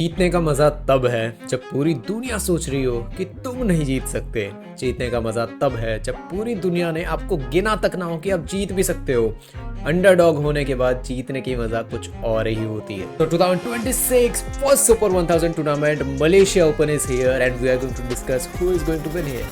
जीतने का मजा तब है जब पूरी दुनिया सोच रही हो कि तुम नहीं जीत सकते। जीतने का मजा तब है जब पूरी दुनिया ने आपको गिना तक ना हो कि आप जीत भी सकते हो। अंडरडॉग होने के बाद जीतने की मजा कुछ और ही होती है। तो 2026 first super 1000 tournament Malaysia Open is here and we are going to discuss who is going to win here.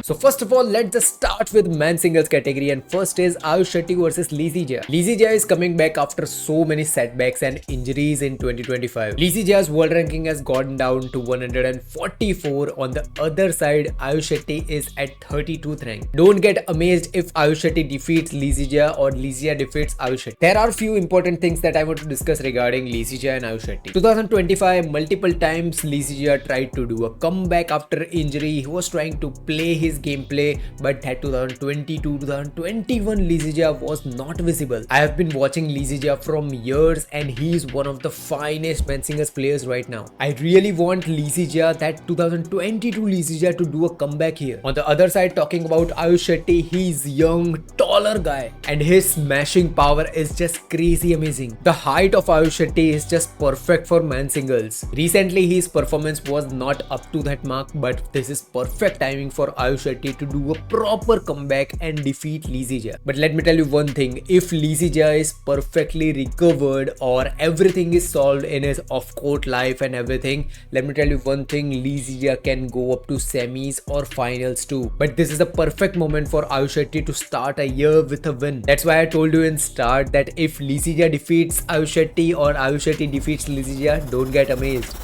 So first of all, let's just start with men singles category, and first is Ayush Shetty versus Lee Zii Jia. Lee Zii Jia is coming back after so many setbacks and injuries in 2025. Lee Zii Jia's world ranking has gone down to 144. On the other side, Ayush Shetty is at 32th rank. Don't get amazed if Ayush Shetty defeats Lee Zii Jia or Lee Zii Jia defeats Ayush Shetty. There are few important things that I want to discuss regarding Lee Zii Jia and Ayush Shetty. 2025, multiple times Lee Zii Jia tried to do a comeback after injury. He was trying to play his gameplay, but that 2022-2021 Lee Zii Jia was not visible. I have been watching Lee Zii Jia from years and he is one of the finest men singles players right now. I really want Lee Zii Jia, that 2022 Lee Zii Jia, to do a comeback here. On the other side, talking about Ayush Shetty, he's young, taller guy and his smashing power is just crazy amazing. The height of Ayush Shetty is just perfect for men singles. Recently his performance was not up to that mark, but this is perfect timing for Ayush Shetty to do a proper comeback and defeat Lee Zii Jia. But let me tell you one thing, if Lee Zii Jia is perfectly recovered or everything is solved in his off-court life and everything, let me tell you one thing, Lee Zii Jia can go up to semis or finals too. But this is the perfect moment for Ayush Shetty to start a year with a win. That's why I told you in start that if Lee Zii Jia defeats Ayush Shetty or Ayush Shetty defeats Lee Zii Jia, don't get amazed.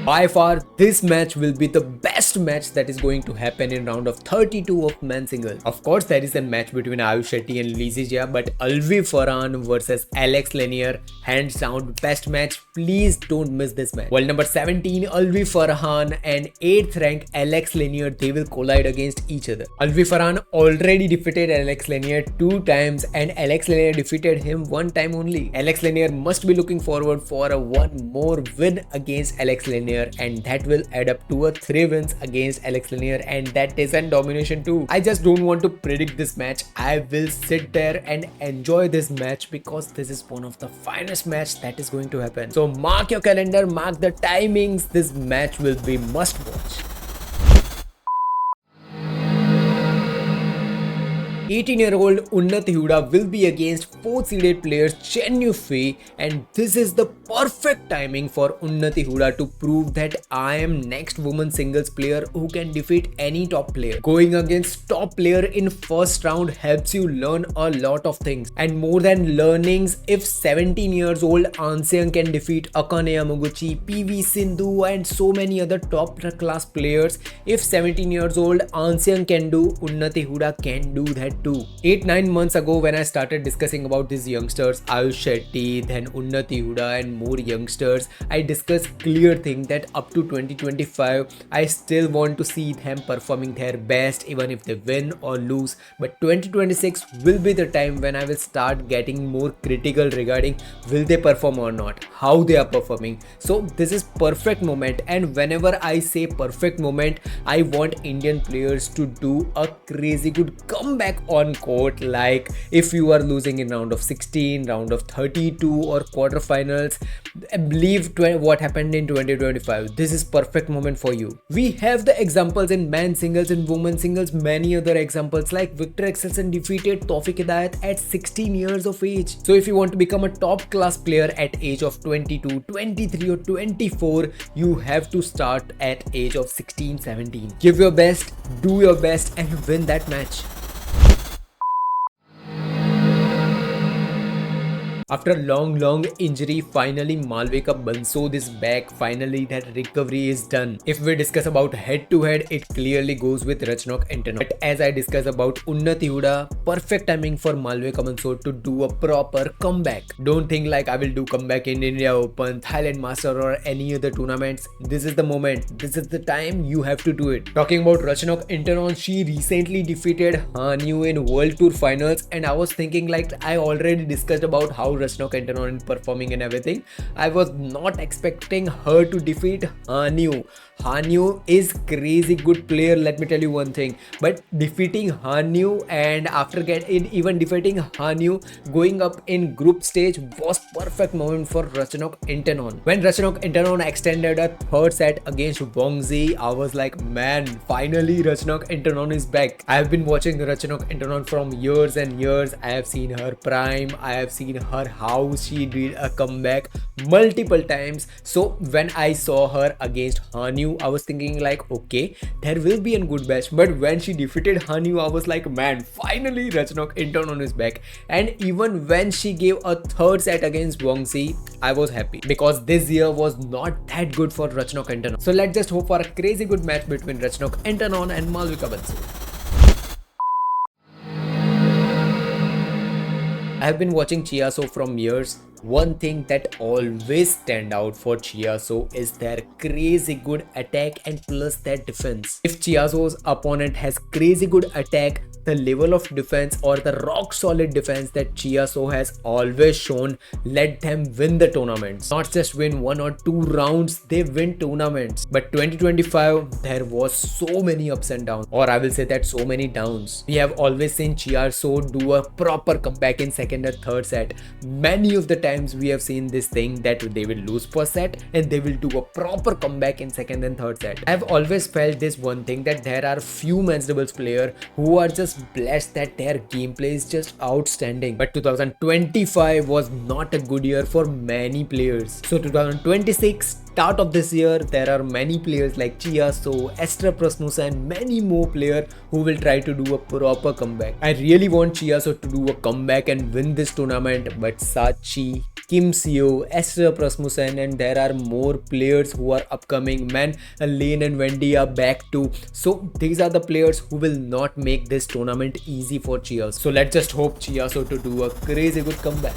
By far, this match will be the best match that is going to happen in round of 32 of men singles. Of course, there is a match between Ayush Shetty and Lee Zii Jia, but Alwi Farhan versus Lanier, hands down best match. Please don't miss this match. World number 17 Alwi Farhan and 8th rank Lanier, they will collide against each other. Alwi Farhan already defeated Lanier 2 times and Lanier defeated him 1 time only. Lanier must be looking forward for a 1 more win against Lanier, and that will add up to a 3 wins against Lanier, and that is a domination too. I just don't want to predict this match. I will sit there and enjoy this match because this is one of the finest match that is going to happen. So mark your calendar, mark the timings. This match will be must watch. 18-year-old Unnati Hooda will be against 4th seeded player Chen, and this is the perfect timing for Unnati Hooda to prove that I am next woman singles player who can defeat any top player. Going against top player in first round helps you learn a lot of things, and more than learnings, if 17 years old Anseang can defeat Akane Yamaguchi, PV Sindhu and so many other top class players, if 17 years old Anseang can do, Unnati Hooda can do that too. 8-9 months ago when I started discussing about these youngsters, Ayush Shetty, then Unnati Hooda and more youngsters, I discussed clear thing that up to 2025 I still want to see them performing their best even if they win or lose, but 2026 will be the time when I will start getting more critical regarding will they perform or not, how they are performing. So this is perfect moment, and whenever I say perfect moment, I want Indian players to do a crazy good comeback on court. Like if you are losing in round of 16, round of 32 or quarterfinals, believe what happened in 2025. This is perfect moment for you. We have the examples in men singles and women singles, many other examples like Victor Excelson defeated Tawfiq Hidayat at 16 years of age. So if you want to become a top class player at age of 22, 23 or 24, you have to start at age of 16, 17. Give your best, do your best and win that match. After long injury, finally Malvika Bansod is back. Finally that recovery is done. If we discuss about head to head, it clearly goes with Ratchanok Intanon. But as I discuss about Unnati Hooda, perfect timing for Malvika Bansod to do a proper comeback. Don't think like I will do comeback in India Open, Thailand Master or any other tournaments. This is the moment. This is the time you have to do it. Talking about Ratchanok Intanon, she recently defeated Hanyu in World Tour Finals, and I was thinking like I already discussed about how how Ratchanok Intanon is performing and everything, I was not expecting her to defeat Hanyu. Hanyu is crazy good player, let me tell you one thing. But defeating Hanyu and after even defeating Hanyu, going up in group stage was perfect moment for Ratchanok Intanon. When Ratchanok Intanon extended a third set against Joeong, I was like, man, finally Ratchanok Intanon is back. I have been watching Ratchanok Intanon from years and years. I have seen her prime. I have seen her how she did a comeback multiple times. So when I saw her against Hanyu, I was thinking like, okay, there will be a good match. But when she defeated Hanyu, I was like, man, finally Ratchanok Intanon is back. And even when she gave a third set against Joeong, I was happy because this year was not that good for Ratchanok Intanon. So let's just hope for a crazy good match between Ratchanok Intanon and Malvika Bansod. I have been watching Chia from years. One thing that always stand out for Chia is their crazy good attack and plus their defense. If Chia's opponent has crazy good attack, the level of defense or the rock solid defense that Chia has always shown let them win the tournaments. Not just win 1 or 2 rounds, they win tournaments. But 2025 there was so many ups and downs, or I will say that so many downs. We have always seen Chia do a proper comeback in second or third set. Many of the times we have seen this thing that they will lose first set and they will do a proper comeback in second and third set. I have always felt this one thing, that there are few men's doubles players who are just blessed that their gameplay is just outstanding. But 2025 was not a good year for many players. So 2026, start of this year, there are many players like Chia, Astrup, Rasmussen, many more players who will try to do a proper comeback. I really want Chia to do a comeback and win this tournament, but Sachi, Kim Seo, Astrup, Rasmussen, and there are more players who are upcoming. Man, Lane and Wendy are back too. So these are the players who will not make this tournament easy for Chia. So let's just hope Chia to do a crazy good comeback.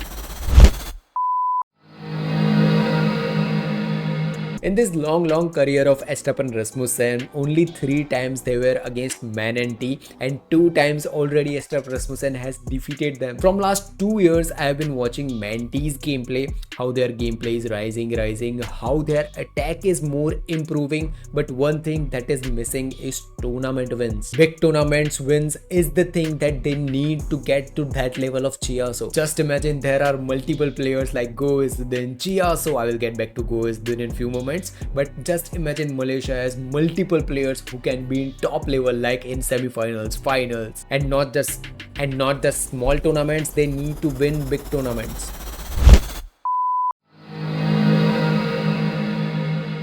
In this long career of Astrup and Rasmussen, only 3 times they were against Man and T, and 2 times already Astrup Rasmussen has defeated them. From last 2 years, I have been watching Man T's gameplay, how their gameplay is rising, how their attack is more improving. But one thing that is missing is tournament wins. Big tournaments wins is the thing that they need to get to that level of Chia. So just imagine there are multiple players like Izzuddin, Chia. So I will get back to Izzuddin in few moments. But just imagine Malaysia has multiple players who can be in top level, like in semi-finals, finals, and not just small tournaments. They need to win big tournaments.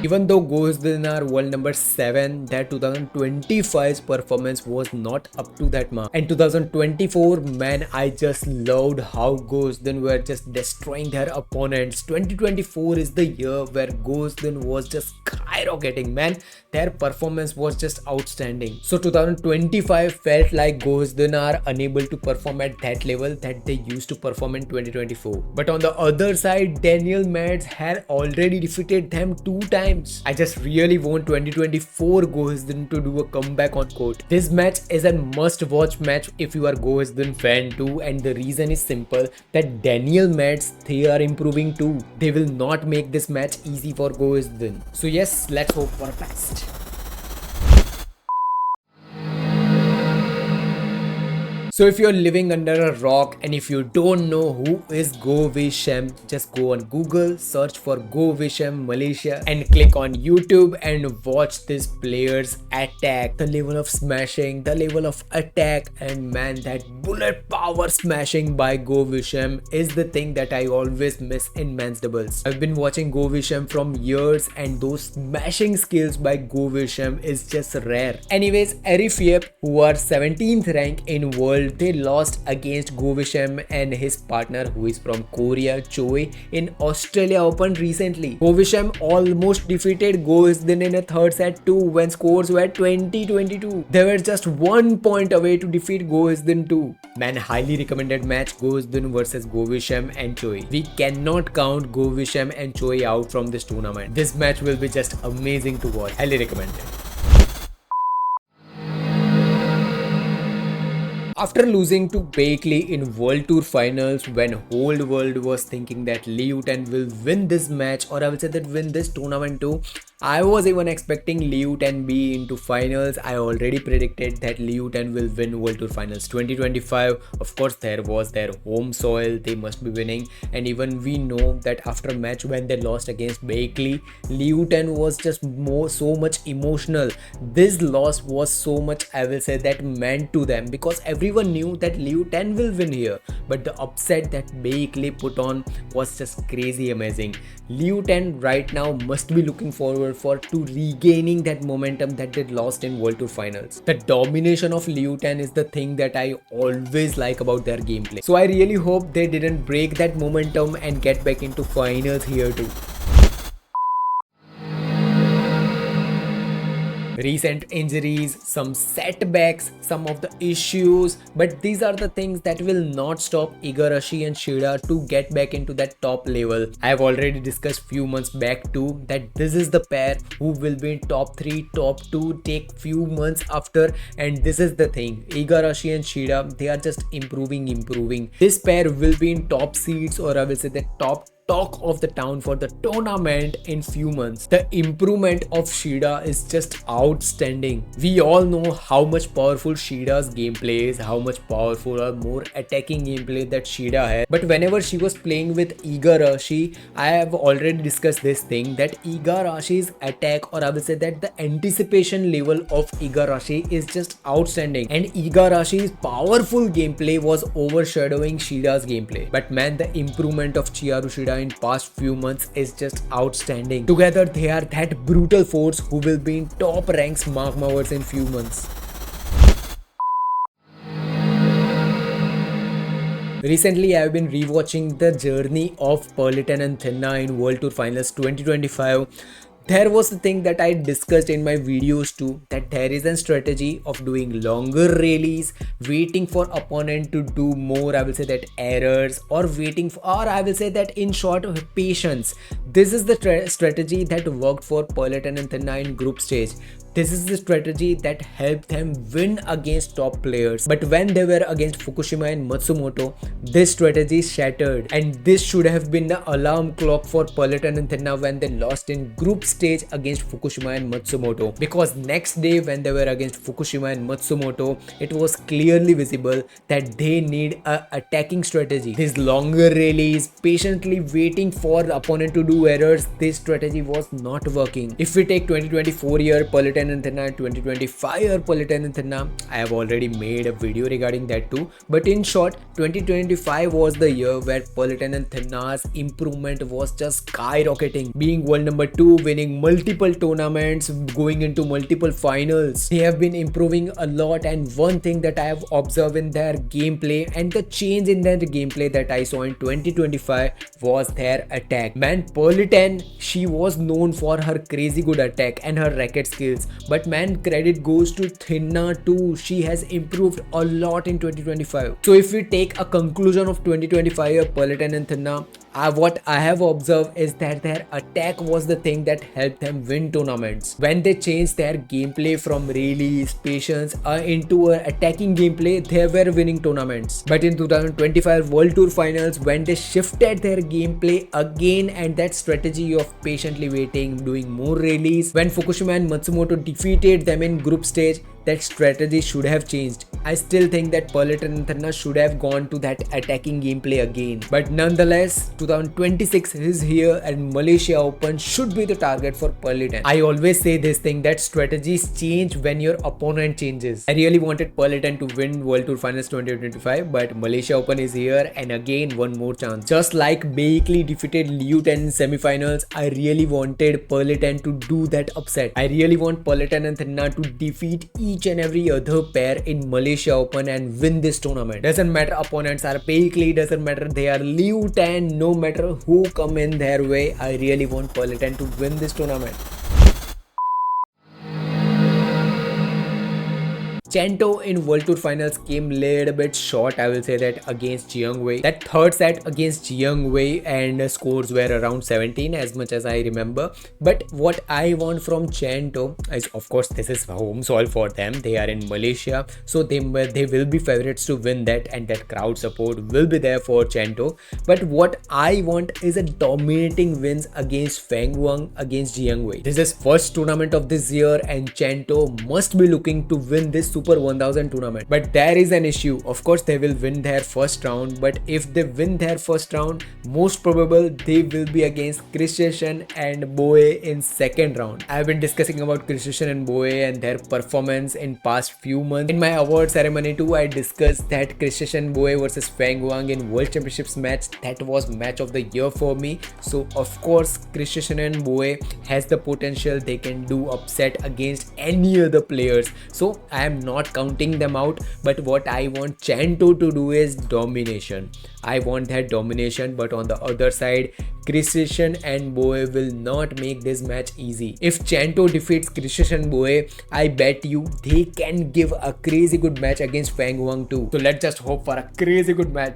Even though Izzuddin are world number 7, their 2025's performance was not up to that mark. And 2024, man, I just loved how Izzuddin were just destroying their opponents. 2024 is the year where Izzuddin was just skyrocketing, man. Their performance was just outstanding. So 2025 felt like Izzuddin are unable to perform at that level that they used to perform in 2024. But on the other side, Daniel Mads had already defeated them 2 times. I just really want 2024 Izzuddin to do a comeback on court. This match is a must-watch match if you are Izzuddin fan too, and the reason is simple, that Daniel Mads, they are improving too. They will not make this match easy for Izzuddin. So yes, let's hope for the best. So if you're living under a rock and if you don't know who is Izzuddin, just go on Google, search for Izzuddin Malaysia and click on YouTube and watch this player's attack. The level of smashing, the level of attack, and man, that bullet power smashing by Izzuddin is the thing that I always miss in men's doubles. I've been watching Izzuddin from years and those smashing skills by Izzuddin is just rare. Anyways, Arif, who are 17th rank in world, they lost against Izzuddin and his partner who is from Korea, Choi, in Australia Open recently. Izzuddin almost defeated Izzuddin in a third set too when scores were 20-22. They were just 1 point away to defeat Izzuddin too. Man, highly recommended match, Izzuddin versus Izzuddin and Choi. We cannot count Izzuddin and Choi out from this tournament. This match will be just amazing to watch. Highly recommended. After losing to Bailey in World Tour finals, when whole world was thinking that Liu Tan will win this match, or I will say that win this tournament too, I was even expecting Liu Tan be into finals. I already predicted that Liu Tan will win World Tour Finals 2025. Of course, there was their home soil, they must be winning, and even we know that after a match when they lost against Bailey, Liu Tan was just so much emotional. This loss was so much, I will say, that meant to them, because everyone knew that Liu Tan will win here, but the upset that Bailey put on was just crazy amazing. Liu Tan right now must be looking forward to regaining that momentum that they lost in World Tour Finals. The domination of Liu Tan is the thing that I always like about their gameplay. So I really hope they didn't break that momentum and get back into finals here too. Recent injuries, some setbacks, some of the issues, but these are the things that will not stop Igarashi and Shida to get back into that top level. I have already discussed few months back too that this is the pair who will be in top 3, top 2, take few months after, and this is the thing. Igarashi and Shida, they are just improving. This pair will be in top seeds, or I will say the top talk of the town for the tournament in few months. The improvement of Shida is just outstanding. We all know how much powerful Shida's gameplay is, how much powerful or more attacking gameplay that Shida has. But whenever she was playing with Igarashi, I have already discussed this thing that Igarashi's attack, or I will say that the anticipation level of Igarashi is just outstanding, and Igarashi's powerful gameplay was overshadowing Shida's gameplay. But man, the improvement of Chia Shida in past few months is just outstanding. Together they are that brutal force who will be in top ranks mark my words in few months. Recently, I have been rewatching the journey of Pearly and Thinaah in World Tour Finals 2025. There was the thing that I discussed in my videos too, that there is a strategy of doing longer rallies, waiting for opponent to do more, I will say that errors, or waiting for, or I will say that in short, patience. This is the strategy that worked for Pearly and Thinaah in group stage. This is the strategy that helped them win against top players. But when they were against Fukushima and Matsumoto, this strategy shattered. And this should have been the alarm clock for Pearly and Thinaah when they lost in group stage against Fukushima and Matsumoto. Because next day when they were against Fukushima and Matsumoto, it was clearly visible that they need a attacking strategy. These longer rallies, patiently waiting for the opponent to do errors, this strategy was not working. If we take 2024 year Pearly and Thinaah, 2025 or Pearly and Thinaah, I have already made a video regarding that too. But in short, 2025 was the year where Pearly and Thinaah's improvement was just skyrocketing. Being world number 2, winning multiple tournaments, going into multiple finals. They have been improving a lot, and one thing that I have observed in their gameplay and the change in their gameplay that I saw in 2025 was their attack. Man, Pearly, she was known for her crazy good attack and her racket skills. But man, credit goes to Thinaah too. She has improved a lot in 2025. So if we take a conclusion of 2025 Pearly and Thinaah, what I have observed is that their attack was the thing that helped them win tournaments. When they changed their gameplay from rallies, patience into an attacking gameplay, they were winning tournaments. But in 2025 World Tour Finals, when they shifted their gameplay again and that strategy of patiently waiting, doing more rallies, when Fukushima and Matsumoto defeated them in group stage, that strategy should have changed. I still think that Pearly and Thinaah should have gone to that attacking gameplay again. But nonetheless, 2026 is here and Malaysia Open should be the target for Pearly. I always say this thing that strategies change when your opponent changes. I really wanted Pearly to win World Tour Finals 2025, but Malaysia Open is here and again one more chance. Just like Bailey defeated Liu Tan in semifinals, I really wanted Pearly to do that upset. I really want Pearly and Thinaah to defeat each and every other pair in Malaysia Open and win this tournament. Doesn't matter opponents are Bailey, doesn't matter they are Liu Tan, no matter who come in their way, I really want Pearly to win this tournament. Chento in World Tour Finals came a little bit short, I will say that, against Jeongwei. That third set against Jeongwei and scores were around 17 as much as I remember. But what I want from Chento is, of course, this is home soil for them. They are in Malaysia, so they will be favorites to win that, and that crowd support will be there for Chento. But what I want is a dominating wins against Feng Wang, against Jeongwei. This is first tournament of this year and Chento must be looking to win this Super 1000 tournament. But there is an issue. Of course, they will win their first round, but if they win their first round, most probable they will be against Christian and Boe in second round. I have been discussing about Christian and Boe and their performance in past few months. In my award ceremony too, I discussed that Christian Boe versus Feng Wang in World Championships match. That was match of the year for me. So of course, Christian and Boe has the potential. They can do upset against any other players. So I am not counting them out. But what I want Chento to do is domination. I want that domination, but on the other side, Christian and Boe will not make this match easy. If Chento defeats Christian Boe, I bet you they can give a crazy good match against Feng Wang too. So let's just hope for a crazy good match.